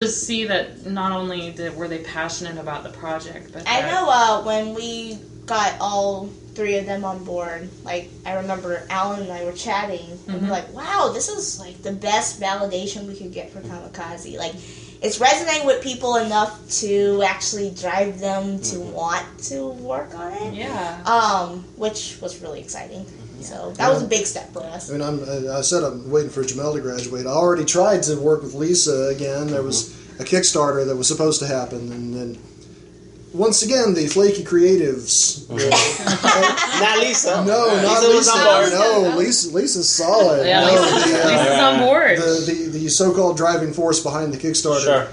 to see that not only were they passionate about the project, but I know when we got all 3 of them on board, like, I remember Alan and I were chatting, and we're like, wow, this is, like, the best validation we could get for Kamikaze. Like, it's resonating with people enough to actually drive them to want to work on it. Yeah. Which was really exciting. So that was a big step for us. I mean, I said I'm waiting for Jamel to graduate. I already tried to work with Lisa again. There was a Kickstarter that was supposed to happen, and then once again the flaky creatives. Not Lisa. No, not Lisa. No, Lisa's solid. Yeah, Lisa's on board. The so-called driving force behind the Kickstarter. Sure.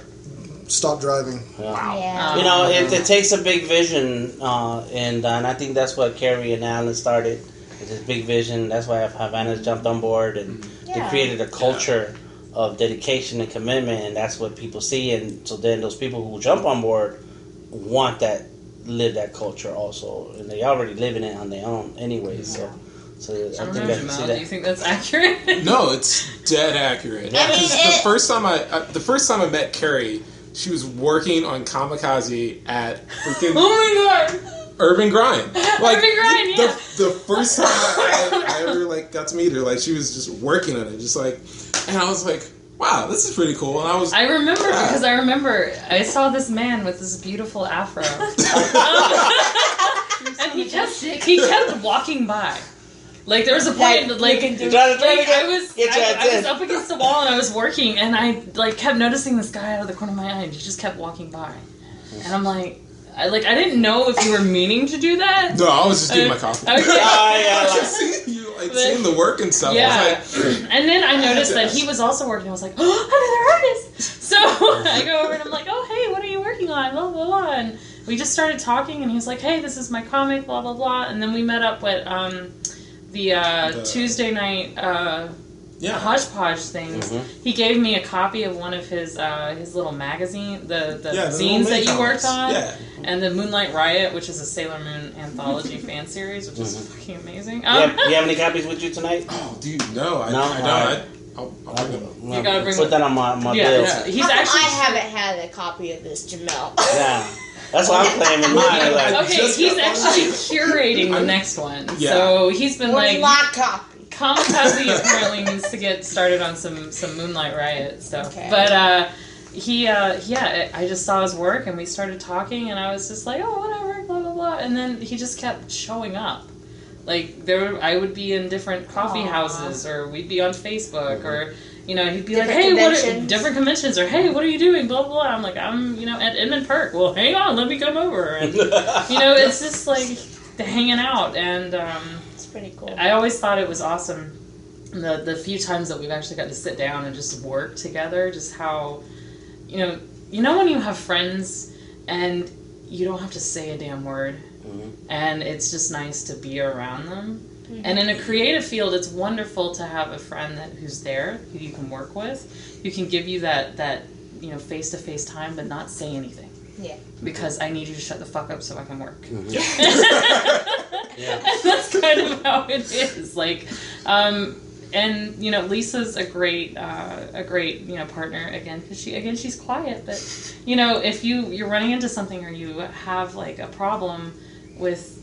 Stop driving. Wow. Yeah. You know, it takes a big vision, and I think that's what Carrie and Alan started. It's this big vision. That's why Havana's jumped on board, and they created a culture of dedication and commitment, and that's what people see. And so then those people who jump on board want live that culture also, and they already living it on their own anyway. So I think that. Jamal, do you think that's accurate? No, it's dead accurate. I mean, the first time I met Carrie, she was working on Kamikaze at freaking Oh my god! Urban Grind. Like, Urban Grind, yeah. The first time I ever like got to meet her, like she was just working on it, just like, and I was like, wow, this is pretty cool. And I remember I saw this man with this beautiful afro, and he kept walking by. Like there was a point, I was up against the wall and I was working, and I like kept noticing this guy out of the corner of my eye, and he just kept walking by, and I'm like. I didn't know if you were meaning to do that. No, I was just doing my coffee. Okay. Seeing the work and stuff. Yeah. I was like, and then I noticed that he was also working. I was like, oh, another artist. So I go over and I'm like, oh, hey, what are you working on? Blah, blah, blah. And we just started talking, and he was like, hey, this is my comic, blah, blah, blah. And then we met up with the Tuesday night hodgepodge things. He gave me a copy of one of his little magazine, the zines that you worked on, and the Moonlight Riot, which is a Sailor Moon anthology fan series, which is fucking amazing. You have any copies with you tonight? Oh, dude, no, I don't. I'll bring them. You gotta bring put that on my bill. Yeah. He's actually. I haven't had a copy of this, Jamel. Yeah. That's what I'm playing in mine. Like, okay, he's actually curating the next one. Yeah. So he's been like. Copy. Kamikaze apparently needs to get started on some Moonlight Riot stuff. Okay. But I just saw his work and we started talking, and I was just like, oh, whatever, blah blah blah, and then he just kept showing up. Like I would be in different coffee houses, or we'd be on Facebook, or he'd be like, hey, different conventions, or hey, what are you doing? Blah blah blah. I'm like, I'm at Inman Park. Well, hang on, let me come over, and it's just like hanging out, and pretty cool. I always thought it was awesome the few times that we've actually got to sit down and just work together, just how when you have friends and you don't have to say a damn word, and it's just nice to be around them. And in a creative field, it's wonderful to have a friend who's there, who you can work with, who can give you that face-to-face time but not say anything. Yeah. Because I need you to shut the fuck up so I can work. Yeah. And that's kind of how it is. Like, and Lisa's a great partner again, because she's quiet, but if you're running into something, or you have like a problem with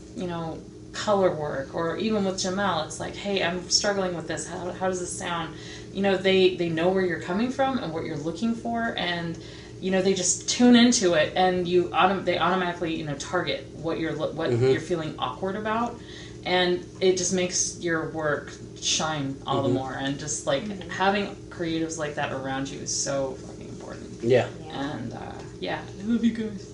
color work, or even with Jamel, it's like, hey, I'm struggling with this. How does this sound? They know where you're coming from and what you're looking for, and they just tune into it, and they automatically target what you're feeling awkward about, and it just makes your work shine all the more. And just like having creatives like that around you is so fucking important. Yeah. And I love you guys.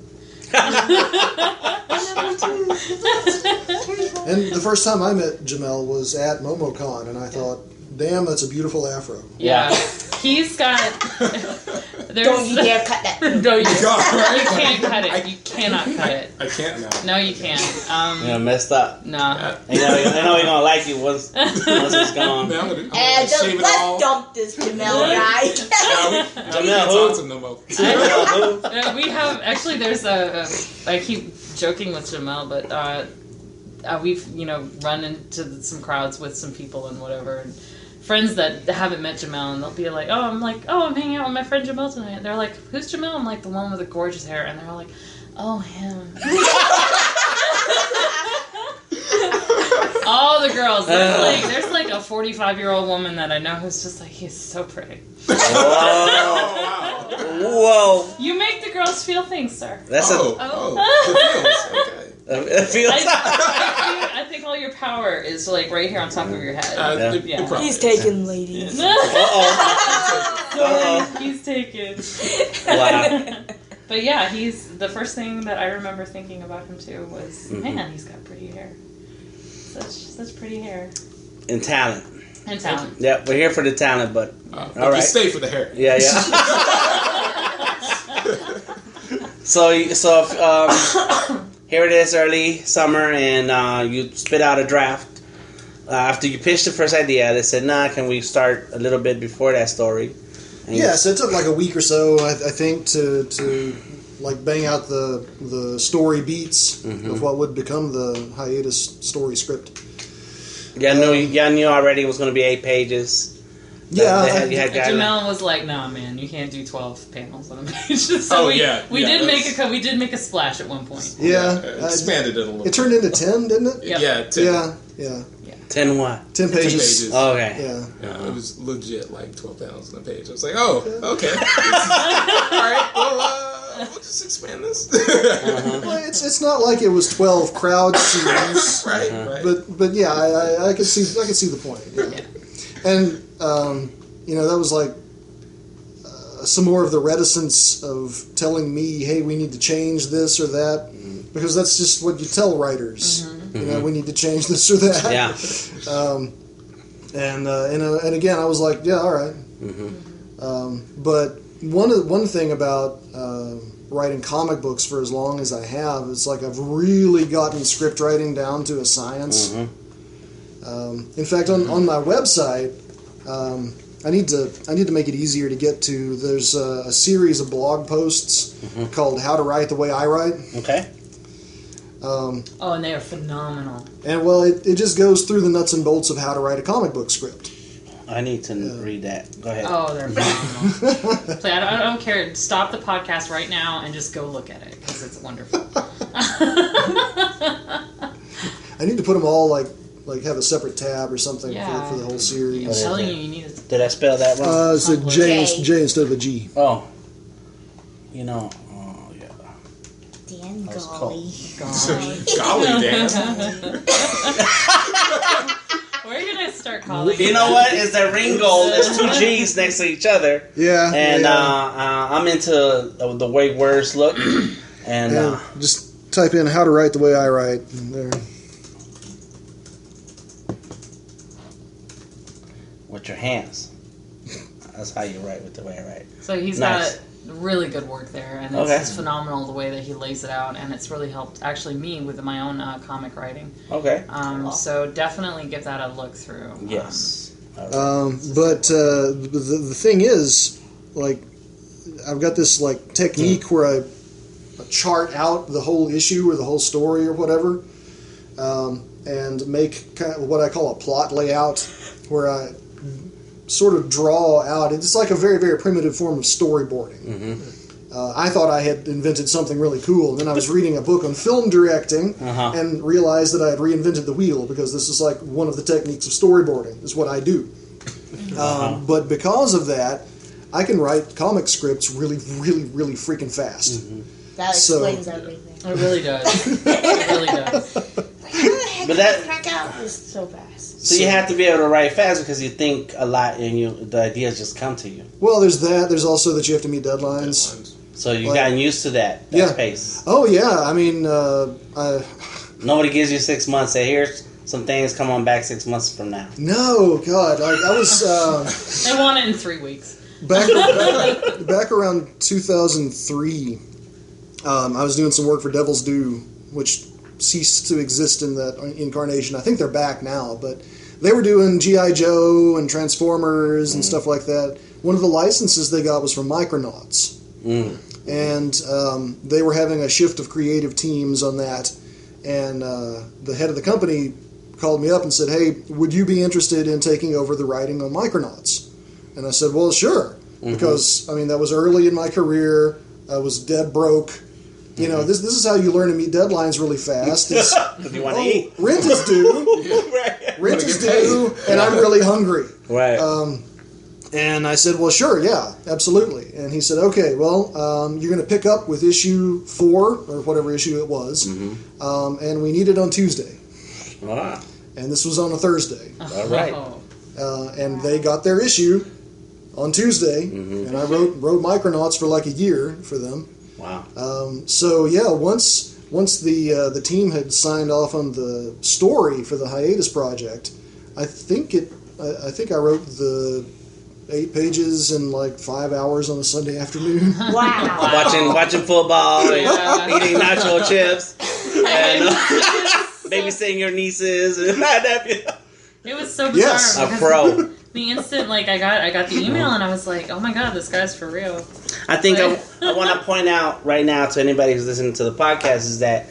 And the first time I met Jamel was at MomoCon, and I thought, damn, that's a beautiful afro. Yeah. He's got... Don't you dare cut that. No, you can't cut it. You cannot cut it. I can't now. No, you can't. Messed up. No. They know you're gonna like you once it's gone. Let's dump this Jamel guy. Jamel, we have actually. There's I keep joking with Jamel, but we've run into some crowds with some people and whatever. And friends that haven't met Jamel, and they'll be like, I'm hanging out with my friend Jamel tonight. And they're like, who's Jamel? I'm like, the one with the gorgeous hair. And they're all like, oh, him. All the girls. There's like a 45-year-old woman that I know who's just like, he's so pretty. Whoa. You make the girls feel things, sir. That's the feels. Okay. It feels. I think all your power is like right here on top of your head. He's taken, ladies. He's taken. Wow. But yeah, he's the first thing that I remember thinking about him too was, man, he's got pretty hair. Such pretty hair. And talent. Yeah, we're here for the talent, but all right. You stay for the hair. Yeah. So here it is, early summer, and you spit out a draft. After you pitched the first idea, they said, can we start a little bit before that story? And so it took like a week or so, I think, to like bang out the story beats of what would become the hiatus story script. Yeah, I knew already it was going to be 8 pages. Jamel was like, "Nah, man, you can't do 12 panels on a page." So we did make a splash at one point. Yeah, expanded it a little. It turned into 10, didn't it? Yep. Yeah, 10. Yeah. 10 what? 10 pages. Oh, okay. Yeah. It was legit like 12 panels on a page. I was like, oh, okay. All right, well, we'll just expand this. Well, it's not like it was 12 crowd scenes, right. But yeah, I could see the point. Yeah. And that was like some more of the reticence of telling me, hey, we need to change this or that, because that's just what you tell writers. We need to change this or that. Yeah. And again, I was like, yeah, all right. But one thing about writing comic books for as long as I have, it's like I've really gotten script writing down to a science. In fact, on my website, I need to make it easier to get to. There's a series of blog posts called "How to Write the Way I Write." Okay. And they are phenomenal. And well, it just goes through the nuts and bolts of how to write a comic book script. I need to read that. Go ahead. Oh, they're phenomenal. So I don't care. Stop the podcast right now and just go look at it because it's wonderful. I need to put them all like have a separate tab or something for the whole series. I'm telling you need to. Did I spell that wrong? It's a J instead of a G. Oh. Dan, golly. Golly, Dan. We're gonna start calling. You know what? It's a Ringo. There's 2 G's next to each other. Yeah. And I'm into the way words look. And just type in "How to Write the Way I Write" and there. With your hands. That's how you write with the way I write. So he's got really good work there, and it's just phenomenal the way that he lays it out, and it's really helped actually me with my own comic writing. Okay. So definitely give that a look through. Yes. But the thing is, like, I've got this like technique where I chart out the whole issue or the whole story or whatever, and make kind of what I call a plot layout, where I sort of draw out. It's like a very, very primitive form of storyboarding. I thought I had invented something really cool, and then I was reading a book on film directing and realized that I had reinvented the wheel, because this is like one of the techniques of storyboarding, is what I do. But because of that, I can write comic scripts really, really, really freaking fast. That explains everything. It really does. It really does. Like, how the heck did that crack out this so fast? So you have to be able to write fast because you think a lot and the ideas just come to you. Well, there's that. There's also that you have to meet deadlines. So you've gotten used to that pace. Oh, yeah. I mean, nobody gives you 6 months. Say, here's some things, come on back 6 months from now. No, God. I was... they want it in 3 weeks. Back around 2003, I was doing some work for Devil's Due, which ceased to exist in that incarnation. I think they're back now, but they were doing G.I. Joe and Transformers and stuff like that. One of the licenses they got was from Micronauts. And they were having a shift of creative teams on that, and the head of the company called me up and said, "Hey, would you be interested in taking over the writing on Micronauts?" And I said, "Well, sure," because I mean that was early in my career. I was dead broke. You know, this is how you learn to meet deadlines really fast. Is, you want to eat. Rent is due. Rent is due, and I'm really hungry. Right. And I said, well, sure, yeah, absolutely. And he said, okay, well, you're going to pick up with issue 4, or whatever issue it was, and we need it on Tuesday. Wow. And this was on a Thursday. All right. And they got their issue on Tuesday, and I wrote Micronauts for like a year for them. Wow. So yeah, once the team had signed off on the story for the hiatus project, I think I wrote the 8 pages in like 5 hours on a Sunday afternoon. Wow. Watching football, and eating nacho chips, and babysitting your nieces and nephew. It was so bizarre. Yes. A pro. The instant I got the email and I was like, oh my god, this guy's for real. I think I want to point out right now to anybody who's listening to the podcast is that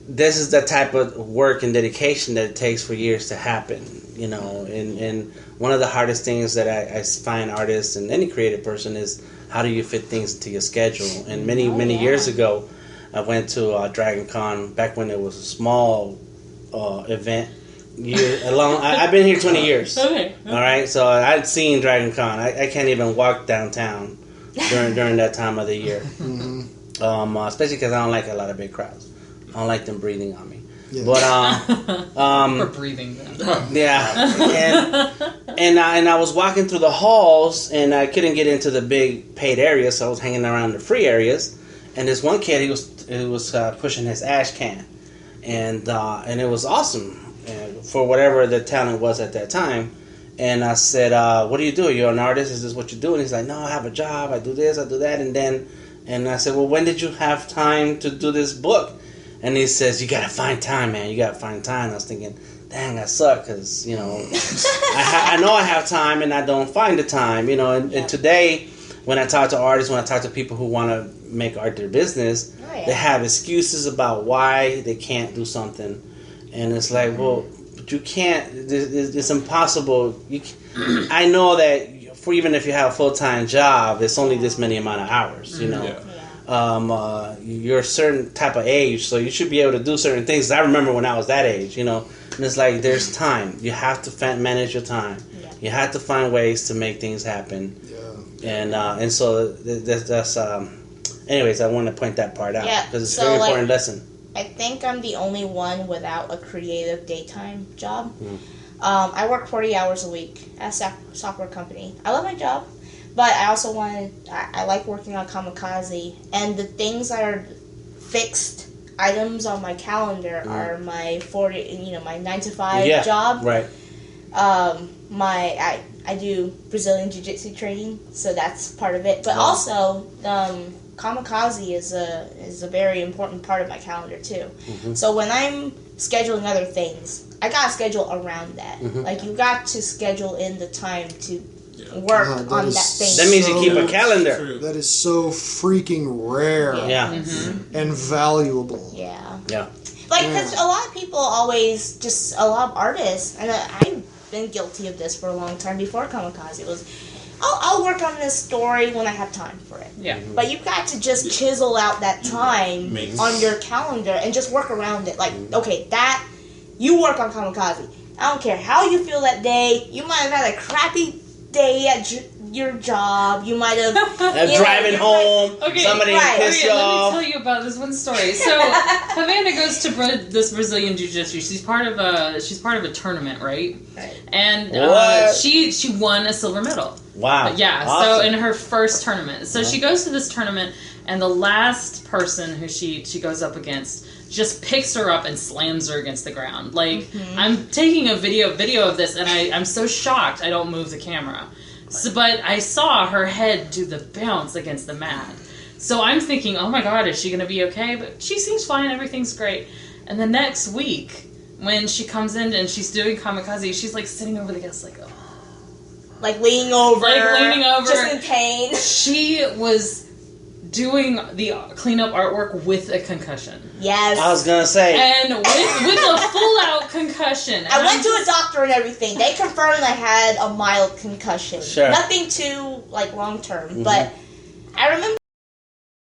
this is the type of work and dedication that it takes for years to happen. You know, and one of the hardest things that I find artists and any creative person is how do you fit things into your schedule. And many years ago, I went to Dragon Con back when it was a small event. I've been here 20 years. Okay. All right, so I'd seen Dragon Con. I can't even walk downtown during that time of the year. Especially because I don't like a lot of big crowds. I don't like them breathing on me. Yeah. But or breathing them. Yeah, and I was walking through the halls and I couldn't get into the big paid areas, so I was hanging around the free areas. And this one kid, he was pushing his ash can, and it was awesome. For whatever the talent was at that time. And I said, what do you do? You're an artist? Is this what you do? And he's like, no, I have a job. I do this, I do that. And I said, well, when did you have time to do this book? And he says, you got to find time, man. You got to find time. And I was thinking, dang, I suck because, you know, I know I have time and I don't find the time, you know. And today, when I talk to artists, when I talk to people who want to make art their business, they have excuses about why they can't do something. And it's like, well, but you can't. It's impossible. I know that for even if you have a full-time job, it's only this many amount of hours. You know, you're a certain type of age, so you should be able to do certain things. I remember when I was that age. You know, and it's like there's time. You have to manage your time. Yeah. You have to find ways to make things happen. Yeah. And so that's. Anyways, I want to point that part out because it's a very important lesson. I think I'm the only one without a creative daytime job. I work 40 hours a week at a software company. I love my job, but I also I like working on Kamikaze. And the things that are fixed items on my calendar are my my 9 to 5 job. Right. I do Brazilian Jiu-Jitsu training, so that's part of it. But also, Kamikaze is a very important part of my calendar too. So when I'm scheduling other things, I gotta schedule around that. Like you got to schedule in the time to work on that thing. That means you keep a calendar. That is so freaking rare. And valuable. Yeah. Like because a lot of people always a lot of artists, and I've been guilty of this for a long time before Kamikaze was. I'll work on this story when I have time for it. Yeah. But you've got to just chisel out that time on your calendar and just work around it. Like, okay, you work on Kamikaze. I don't care how you feel that day. You might have had a crappy day at your job. You might have driving home. Somebody pissed you off. Let me tell you about this one story. So Havana goes to this Brazilian Jiu-Jitsu. She's part of a tournament, right? And she won a silver medal. Wow. Yeah. Awesome. So in her first tournament, so she goes to this tournament, and the last person who she goes up against just picks her up and slams her against the ground. Like I'm taking a video of this, and I'm so shocked I don't move the camera. So, but I saw her head do the bounce against the mat. So I'm thinking, oh my god, is she going to be okay? But she seems fine. Everything's great. And the next week, when she comes in and she's doing Kamikaze, she's like sitting over the guest like, oh. Like leaning over. Just in pain. She was doing the cleanup artwork with a concussion. Yes. I was gonna say. And with a full out concussion. I went to a doctor and everything. They confirmed I had a mild concussion. Sure. Nothing too like long term, but I remember